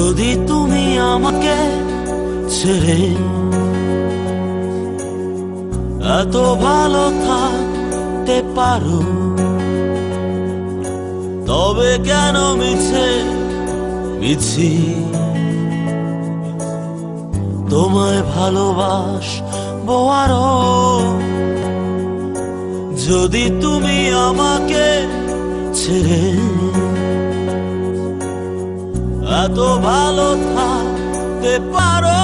যদি তুমি আমাকে ছেড়ে এত ভালো থাকতে পারো, তবে কেন মিছে মিছি তোমায় ভালোবাসবো আরো। যদি তুমি আমাকে ছেড়ে এত ভালো থাকতে পারো,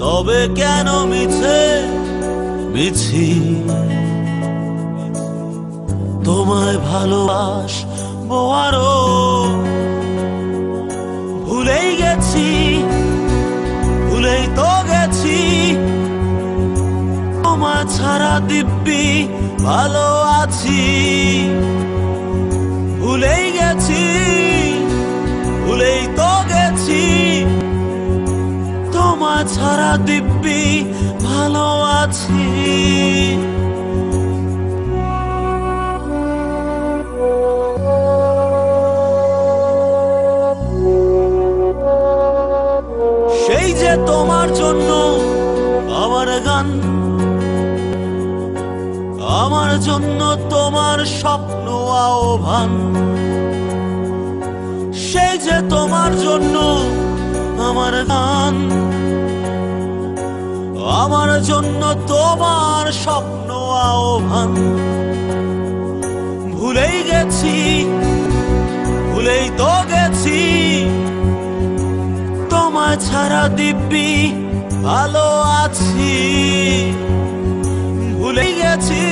তবে কেন মিছে মিছি তোমায় ভালোবাসবো আরো। ভুলেই গেছি, ভুলেই তো গেছি, তোমার ছাড়া দিব্যি ভালো আছি। ভুলেই গেছি, ভুলেই তো গেছি, তোমার ছাড়া দিব্যি ভালো আছি। সেই যে তোমার জন্য আমার গান, আমার জন্য তোমার স্বপ্ন আহ্বান। সেই যে তোমার জন্য আমার গান, আমার জন্য তোমার স্বপ্ন আহ্বান। ভুলেই গেছি, ভুলেই তো গেছি, তোমায় ছাড়া দিব্যি ভালো আছি। ভুলেই গেছি,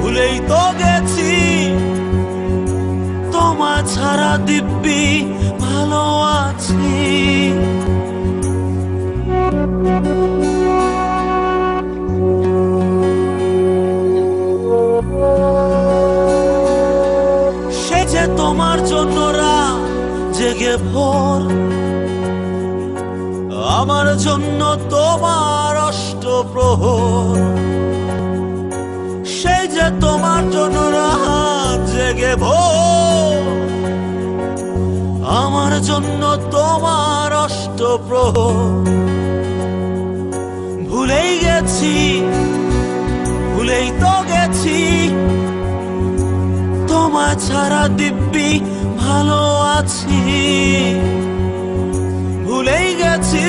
ভুলেই তো গেছি, তোমায় ছাড়া দিব্যি ভালো আছি। সে যে তোমার জন্য রাত জেগে ভোর, আমার জন্য তোমার অষ্টপ্রহর। সেই যে তোমার জন্য রাত জেগে ভোর, আমার জন্য তোমার অষ্টপ্রহর। ভুলেই গেছি, ভুলেই তো গেছি, তোমায় ছাড়া দিব্যি ভালো আছি। ভুলেই গেছি,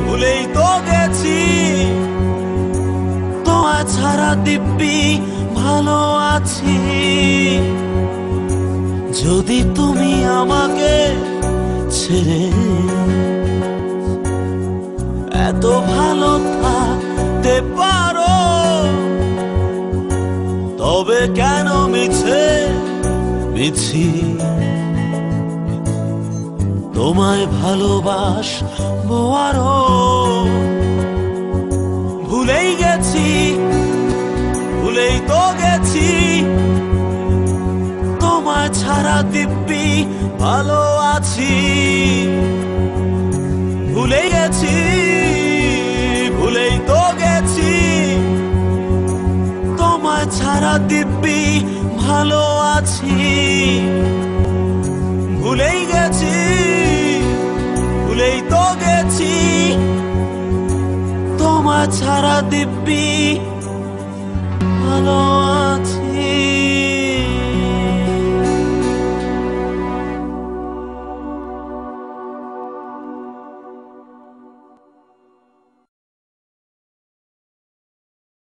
ভুলেই তো গেছি, তোমায় ছাড়া দিব্যি ভালো আছি। যদি তুমি আমাকে ছেড়ে এত ভালো থাকতে পারো, তবে কেন মিছে মিছি তোমায় ভালোবাসবো আরো। ভুলেই গেছি, ভুলেই তো গেছি, তোমায় ছাড়া দিব্যি ভালো আছি। ভুলেই গেছি, ভুলেই তো গেছি, তোমায় ছাড়া দিব্যি ভালো আছি। ভুলেই গেছি, ভুলেই তো গেছি, তোমায় ছাড়া দিব্যি